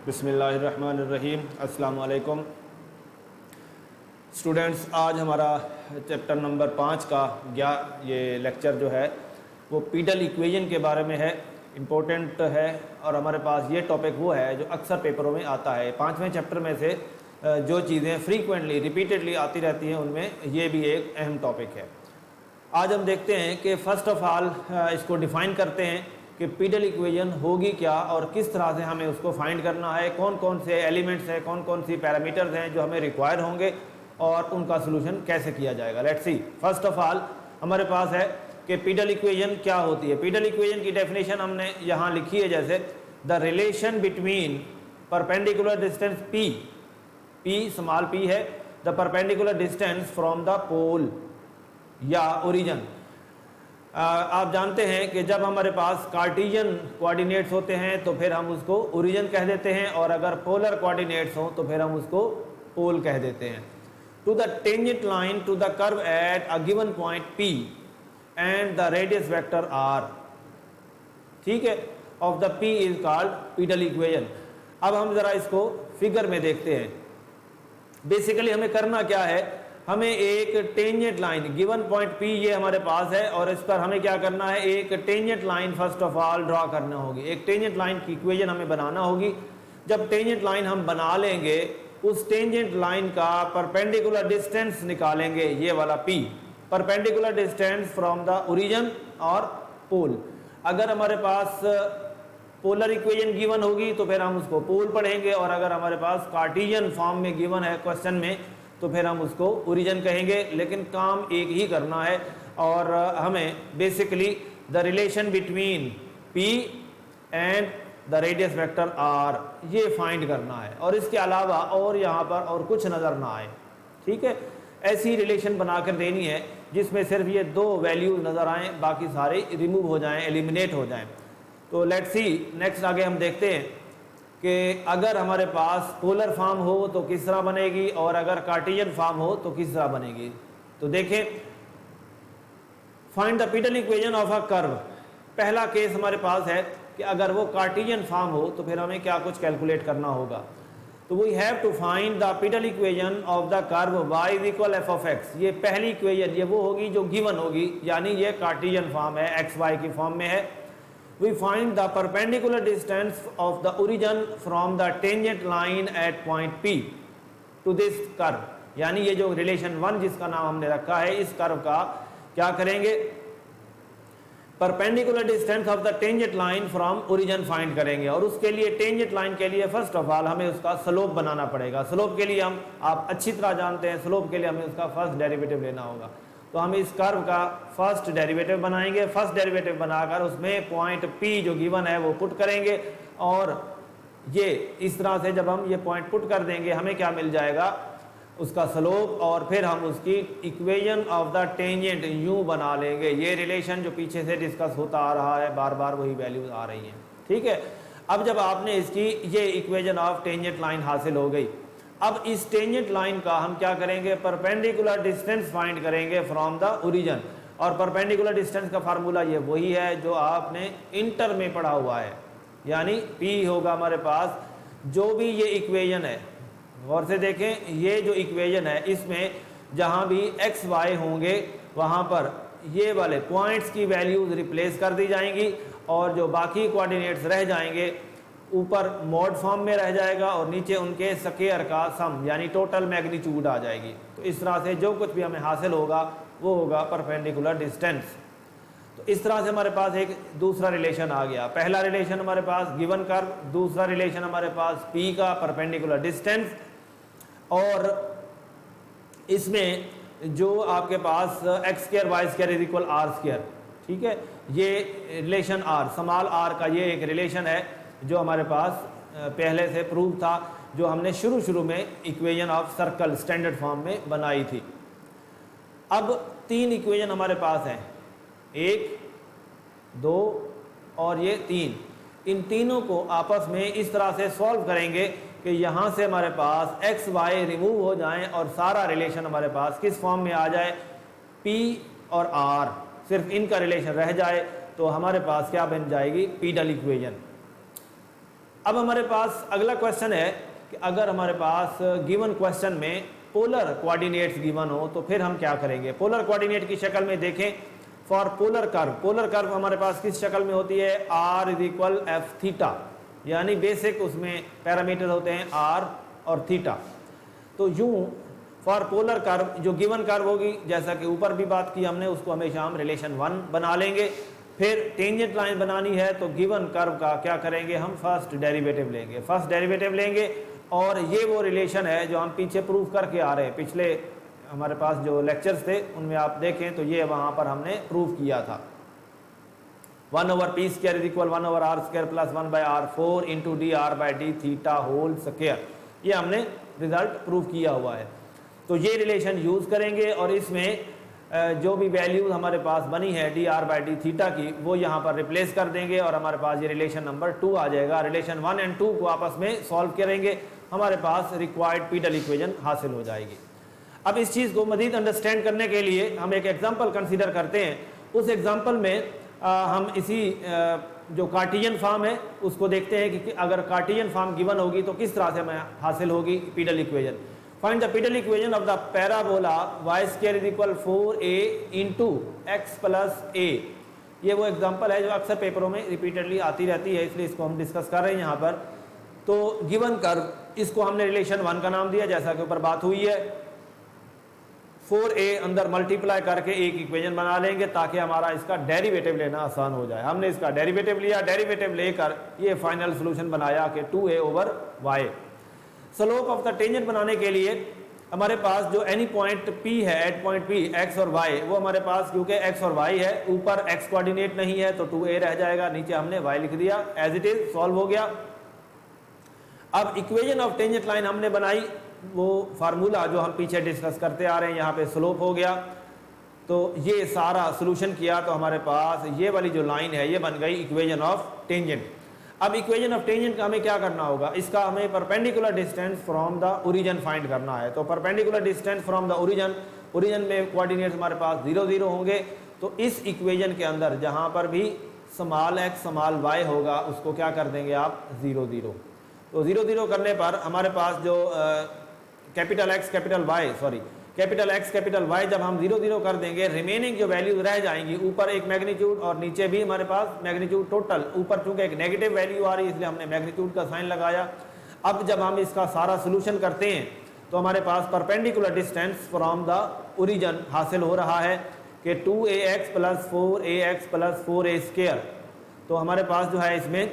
बिस्मिल्लाहिर्रहमानिर्रहीम। अस्सलाम वालेकुम स्टूडेंट्स। आज हमारा चैप्टर नंबर 5 का ये लेक्चर जो है वो पीडल इक्वेशन के बारे में है, इम्पोर्टेंट है और हमारे पास ये टॉपिक वो है जो अक्सर पेपरों में आता है। 5वें चैप्टर में से जो चीज़ें फ्रीक्वेंटली रिपीटेडली आती रहती हैं उनमें ये भी एक अहम टॉपिक है। आज हम देखते हैं कि फ़र्स्ट ऑफ ऑल इसको डिफ़ाइन करते हैं कि पीडल इक्वेशन होगी क्या और किस तरह से हमें उसको फाइंड करना है, कौन कौन से एलिमेंट्स हैं, कौन कौन सी पैरामीटर्स हैं जो हमें रिक्वायर होंगे और उनका सोल्यूशन कैसे किया जाएगा। Let's see. First of all हमारे पास है कि पीडल इक्वेशन क्या होती है। पीडल इक्वेशन की डेफिनेशन हमने यहाँ लिखी है, जैसे the relation between perpendicular distance P, P small P है, the perpendicular distance from the pole या ओरिजिन। आप जानते हैं कि जब हमारे पास कार्टेशियन कोऑर्डिनेट्स होते हैं तो फिर हम उसको ओरिजिन कह देते हैं, और अगर पोलर कोऑर्डिनेट्स हों तो फिर हम उसको पोल कह देते हैं। To the tangent line to the curve at a given point P and the radius vector R, ठीक है, of the P is called pedal equation. अब हम जरा इसको फिगर में देखते हैं। बेसिकली हमें करना क्या है, हमें एक tangent line given point P ये हमारे पास है और इस पर हमें क्या करना है, एक tangent line first of all draw करना होगी। एक टेंजेंट लाइन की इक्वेशन हमें बनाना होगी। जब टेंजेंट लाइन हम बना लेंगे उस टेंजेंट लाइन का परपेंडिकुलर डिस्टेंस निकालेंगे, ये वाला P, perpendicular distance from the origin और पोल। अगर हमारे पास पोलर इक्वेशन गिवन होगी तो फिर हम उसको पोल पढ़ेंगे, और अगर हमारे पास कार्टेशियन फॉर्म में गिवन है क्वेश्चन में तो फिर हम उसको ओरिजिन कहेंगे। लेकिन काम एक ही करना है और हमें basically the relation between P and the radius vector R ये फाइंड करना है, और इसके अलावा और यहाँ पर और कुछ नज़र ना आए, ठीक है। ऐसी रिलेशन बनाकर देनी है जिसमें सिर्फ ये दो वैल्यूज नज़र आएँ, बाकी सारे रिमूव हो जाएँ, एलिमिनेट हो जाएँ। तो लेट्स सी नेक्स्ट आगे हम देखते हैं कि अगर हमारे पास पोलर फॉर्म हो तो किस तरह बनेगी और अगर कार्टेशियन फॉर्म हो तो किस तरह बनेगी। तो देखें, find the pedal equation of a curve. पहला केस हमारे पास है कि अगर वो कार्टेशियन फॉर्म हो तो फिर हमें क्या कुछ कैलकुलेट करना होगा। तो we have to find the pedal equation of the curve y is equal F of X. ये पहली इक्वेशन ये वो होगी जो गिवन होगी, यानी ये कार्टेशियन फॉर्म है, एक्स वाई की फॉर्म में है। We find the perpendicular distance of the origin from the tangent line at point P to this curve। यानी ये जो रिलेशन 1 जिसका नाम हमने रखा है, इस कर्व का क्या करेंगे, perpendicular distance of the tangent line from origin find करेंगे। और उसके लिए टेंजेंट लाइन के लिए फर्स्ट ऑफ ऑल हमें उसका स्लोप बनाना पड़ेगा। स्लोप के लिए हम, आप अच्छी तरह जानते हैं, स्लोप के लिए हमें उसका फर्स्ट डेरिवेटिव लेना होगा। तो हम इस कर्व का फर्स्ट डेरिवेटिव बनाएंगे। फर्स्ट डेरिवेटिव बनाकर उसमें पॉइंट P जो गिवन है वो पुट करेंगे, और ये इस तरह से जब हम ये पॉइंट पुट कर देंगे हमें क्या मिल जाएगा, उसका स्लोप, और फिर हम उसकी इक्वेशन ऑफ द टेंजेंट यूं बना लेंगे। ये रिलेशन जो पीछे से डिस्कस होता आ रहा है, बार बार वही वैल्यूज आ रही हैं, ठीक है। अब जब आपने इसकी ये इक्वेशन ऑफ टेंजेंट लाइन हासिल हो गई, अब इस टेंजेंट लाइन का हम क्या करेंगे, परपेंडिकुलर डिस्टेंस फाइंड करेंगे फ्रॉम द ओरिजिन। और परपेंडिकुलर डिस्टेंस का फार्मूला ये वही है जो आपने इंटर में पढ़ा हुआ है, यानी P होगा हमारे पास जो भी ये इक्वेशन है। गौर से देखें, ये जो इक्वेशन है इसमें जहाँ भी x y होंगे वहाँ पर ये वाले पॉइंट्स की वैल्यूज रिप्लेस कर दी जाएंगी, और जो बाकी कोऑर्डिनेट्स रह जाएंगे ऊपर मॉड फॉर्म में रह जाएगा और नीचे उनके स्क्वायर का सम यानी टोटल मैग्नीट्यूड आ जाएगी। तो इस तरह से जो कुछ भी हमें हासिल होगा वो होगा परपेंडिकुलर डिस्टेंस। तो इस तरह से हमारे पास एक दूसरा रिलेशन आ गया। पहला रिलेशन हमारे पास गिवन कर्व, दूसरा रिलेशन हमारे पास P का परपेंडिकुलर डिस्टेंस, और इसमें जो आपके पास X square Y square is equal R square, ठीक है। ये रिलेशन R, स्मॉल r का ये एक रिलेशन है जो हमारे पास पहले से प्रूव था, जो हमने शुरू में equation of circle standard form में बनाई थी। अब तीन इक्वेशन हमारे पास हैं, 1, 2 और ये 3। इन तीनों को आपस में इस तरह से सॉल्व करेंगे कि यहाँ से हमारे पास एक्स वाई रिमूव हो जाएं और सारा रिलेशन हमारे पास किस फॉर्म में आ जाए, P और R, सिर्फ इनका रिलेशन रह जाए तो हमारे पास क्या बन जाएगी, पीडल इक्वेशन। अब हमारे पास अगला क्वेश्चन है कि अगर हमारे पास गिवन क्वेश्चन में पोलर कोऑर्डिनेट्स गिवन हो तो फिर हम क्या करेंगे। पोलर कोऑर्डिनेट की शक्ल में देखें, फॉर पोलर कर्व हमारे पास किस शक्ल में होती है, r is equal F theta, यानी बेसिक उसमें पैरामीटर होते हैं r और थीटा। तो यूं फॉर पोलर कर्व जो गिवन कर्व होगी, जैसा कि ऊपर भी बात की हमने, उसको हमेशा हम रिलेशन 1 बना लेंगे। फिर टेंजेंट लाइन बनानी है तो गिवन कर्व का क्या करेंगे, हम फर्स्ट डेरिवेटिव लेंगे और ये वो रिलेशन है जो हम पीछे प्रूव करके आ रहे हैं। पिछले हमारे पास जो लेक्चर्स थे उनमें आप देखें तो ये वहाँ पर हमने प्रूव किया था। 1/p square is equal 1/r square plus 1/r 4 into D R by D theta whole square, ये हमने रिजल्ट प्रूव किया हुआ है। तो ये रिलेशन यूज़ करेंगे और इसमें जो भी वैल्यूज हमारे पास बनी है D R by D theta की, वो यहाँ पर रिप्लेस कर देंगे और हमारे पास ये रिलेशन नंबर 2 आ जाएगा। रिलेशन 1 और 2 को आपस में सॉल्व करेंगे, हमारे पास रिक्वायर्ड पीडल इक्वेशन हासिल हो जाएगी। अब इस चीज़ को मजीद अंडरस्टैंड करने के लिए हम एक एग्जाम्पल कंसिडर करते हैं। उस एग्जाम्पल में हम इसी जो कार्टियन फॉर्म है उसको देखते हैं कि अगर कार्टियन फॉर्म गिवन होगी तो किस तरह से हमें हासिल होगी pedal equation. Find the pedal equation of the parabola y square is equal 4a into x plus a। ये वो एग्जाम्पल है जो अक्सर पेपरों में रिपीटेडली आती रहती है, इसलिए इसको हम डिस्कस कर रहे हैं यहाँ पर। तो गिवन कर्व, इसको हमने रिलेशन 1 का नाम दिया जैसा कि ऊपर बात हुई है। 4a अंदर मल्टीप्लाई करके एक इक्वेशन बना लेंगे ताकि हमारा इसका डेरिवेटिव लेना आसान हो जाए। हमने इसका डेरिवेटिव लिया, डेरिवेटिव लेकर ये फाइनल सोल्यूशन बनाया कि 2a over y। Slope of the tangent बनाने के लिए हमारे पास जो एनी पॉइंट p है, एट पॉइंट p x और y, वो हमारे पास क्योंकि x और y है, ऊपर x कोऑर्डिनेट नहीं है तो 2a रह जाएगा, नीचे हमने y लिख दिया, एज इट इज सॉल्व हो गया। अब इक्वेशन ऑफ टेंजेंट लाइन हमने बनाई, वो फार्मूला जो हम पीछे डिस्कस करते आ रहे हैं, यहाँ पे स्लोप हो गया। तो ये सारा सोल्यूशन किया तो हमारे पास ये वाली जो लाइन है ये बन गई इक्वेशन ऑफ टेंजेंट। अब इक्वेशन ऑफ टेंजेंट का हमें क्या करना होगा, इसका हमें perpendicular distance from the origin find करना है। तो perpendicular distance from the origin में कोऑर्डिनेट्स हमारे पास 0 0 होंगे। तो इस इक्वेशन के अंदर जहां पर भी स्मॉल x स्मॉल y होगा उसको क्या कर देंगे आप 0 0। तो 0 0 करने पर हमारे पास जो कैपिटल X कैपिटल Y जब हम 0 0 कर देंगे, रिमेनिंग जो वैल्यूज रह जाएंगी, ऊपर एक मैग्नीट्यूड और नीचे भी हमारे पास मैग्नीट्यूड टोटल, ऊपर चूंकि एक नेगेटिव वैल्यू आ रही है इसलिए हमने मैग्नीट्यूड का साइन लगाया। अब जब हम इसका सारा सोल्यूशन करते हैं तो हमारे पास perpendicular distance from the origin हासिल हो रहा है कि 2ax plus 4ax plus 4a square. तो हमारे पास जो है इसमें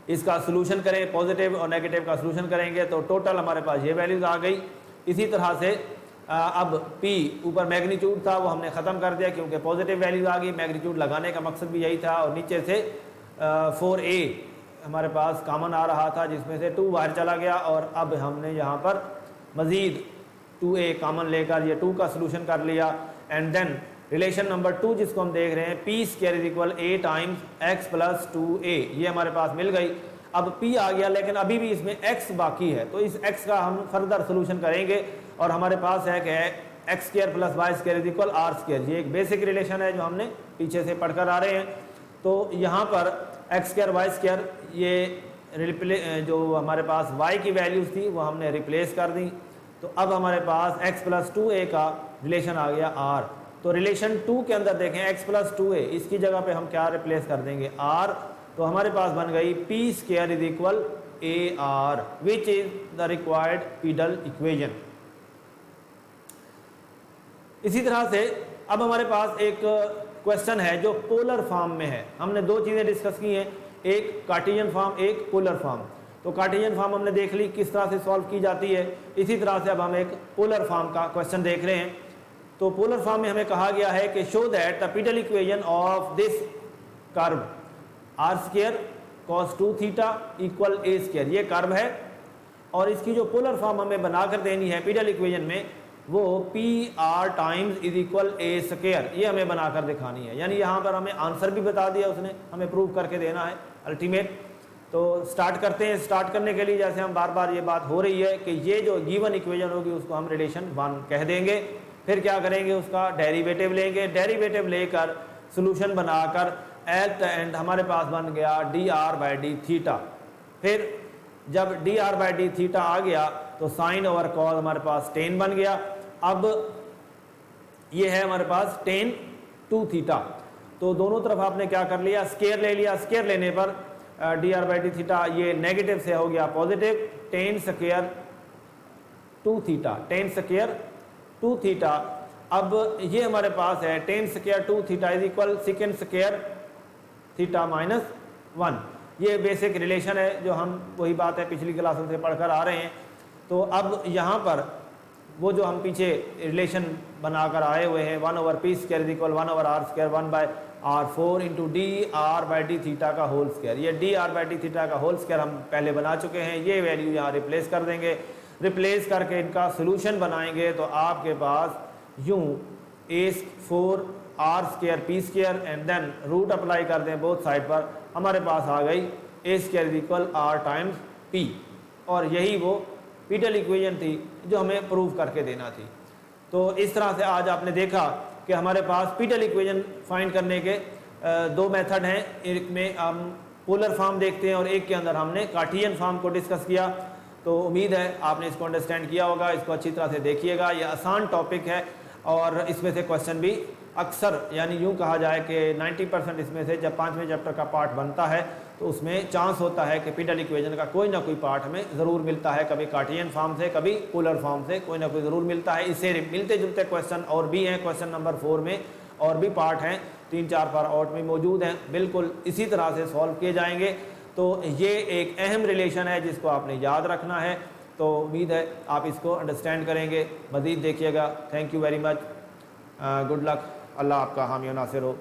इसका सोल्यूशन करें, पॉजिटिव और नेगेटिव का सोल्यूशन करेंगे तो टोटल हमारे पास ये वैल्यूज आ गई। इसी तरह से अब p ऊपर मैग्नीट्यूड था वो हमने ख़त्म कर दिया क्योंकि पॉजिटिव वैल्यूज आ गई, मैग्नीट्यूड लगाने का मकसद भी यही था। और नीचे से 4a हमारे पास कॉमन आ रहा था जिसमें से 2 बाहर चला गया और अब हमने यहाँ पर मज़ीद 2a कॉमन लेकर ये 2 का सोल्यूशन कर लिया। एंड देन रिलेशन नंबर 2 जिसको हम देख रहे हैं p square is equal a times x plus 2a, ये हमारे पास मिल गई। अब p आ गया लेकिन अभी भी इसमें x बाकी है, तो इस x का हम फर्दर सोल्यूशन करेंगे और हमारे पास है कि x square plus Y square is equal r square. ये एक बेसिक रिलेशन है जो हमने पीछे से पढ़कर आ रहे हैं। तो यहाँ पर x स्क्वायर वाई स्क्वायर ये जो हमारे पास y की वैल्यूज थी वो हमने रिप्लेस कर दी। तो अब हमारे पास x प्लस 2a का रिलेशन आ गया r। तो रिलेशन 2 के अंदर देखें x प्लस 2a, इसकी जगह पे हम क्या रिप्लेस कर देंगे r। तो हमारे पास बन गई p square is equal ar which is the required pedal equation. इसी तरह से अब हमारे पास एक क्वेश्चन है जो पोलर फॉर्म में है। हमने 2 चीज़ें डिस्कस की हैं, एक कार्टेशियन फॉर्म, एक पोलर फॉर्म। तो कार्टेशियन फॉर्म हमने देख ली किस तरह से सॉल्व की जाती है। इसी तरह से अब हम एक पोलर फॉर्म का क्वेश्चन देख रहे हैं। तो पोलर फॉर्म में हमें कहा गया है कि show that the pedal equation of this curve r square cos 2 theta equal a square, ये कर्व है और इसकी जो पोलर फॉर्म हमें बनाकर देनी है पीडल इक्वेशन में वो P R times is equal A square, ये हमें बनाकर दिखानी है। यानी यहाँ पर हमें आंसर भी बता दिया उसने, हमें प्रूव करके देना है अल्टीमेट। तो स्टार्ट करते हैं। स्टार्ट करने के लिए जैसे हम बार बार ये बात हो रही है कि ये जो गिवन इक्वेशन होगी उसको हम रिलेशन 1 कह देंगे। फिर क्या करेंगे, उसका डेरिवेटिव लेंगे, डेरिवेटिव लेकर सोल्यूशन बनाकर एट द एंड हमारे पास बन गया D R by D theta. फिर जब D R by D theta आ गया तो साइन ओवर कॉस हमारे पास टेन बन गया। अब ये है हमारे पास टेन टू थीटा, तो दोनों तरफ आपने क्या कर लिया, स्केयर ले लिया। स्केयर लेने पर D R by D theta ये नेगेटिव से हो गया positive, tan square to theta, tan square to theta. अब ये हमारे पास है tan square to theta is equal second square theta minus one. ये बेसिक रिलेशन है जो हम वही बात है पिछली क्लासों से पढ़कर आ रहे हैं। तो अब यहाँ पर वो जो हम पीछे रिलेशन बनाकर आए हुए हैं, one over P square is equal one over R square one by R four into D R by D theta का होल स्क्वायर। ये D R by D theta का होल स्क्वायर हम पहले बना चुके हैं। ये वैल्यू यहाँ रिप्लेस कर देंगे, रिप्लेस करके इनका सोल्यूशन बनाएंगे तो आपके पास यूँ A four R square P square and then root apply कर दें बोथ साइड पर, हमारे पास आ गई A square is equal R times P. और यही वो पीटल इक्वेशन थी जो हमें प्रूव करके देना थी। तो इस तरह से आज आपने देखा कि हमारे पास पीटल इक्वेशन फाइंड करने के दो मेथड हैं। एक में हम पोलर फॉर्म देखते हैं और एक के अंदर हमने कार्टियन फॉर्म को डिस्कस किया। तो उम्मीद है आपने इसको अंडरस्टैंड किया होगा, इसको अच्छी तरह से देखिएगा। यह आसान टॉपिक है और इसमें से क्वेश्चन भी अक्सर यानी यूँ कहा जाए कि 90% इसमें से जब 5वें चैप्टर का पार्ट बनता है तो उसमें चांस होता है कि पीटल इक्वेशन का कोई ना कोई पार्ट हमें ज़रूर मिलता है, कभी कार्टियन फॉर्म से कभी पोलर फॉर्म से कोई ना कोई ज़रूर मिलता है। इससे मिलते जुलते क्वेश्चन और भी हैं, क्वेश्चन नंबर 4 में और भी पार्ट हैं, 3-4 पार्ट आउट में मौजूद हैं, बिल्कुल इसी तरह से सॉल्व किए जाएंगे। तो ये एक अहम रिलेशन है जिसको आपने याद रखना है। तो उम्मीद है आप इसको अंडरस्टैंड करेंगे। मज़ीद देखिएगा। Thank you very much, good luck. Allah आपका हामी नासिर हो।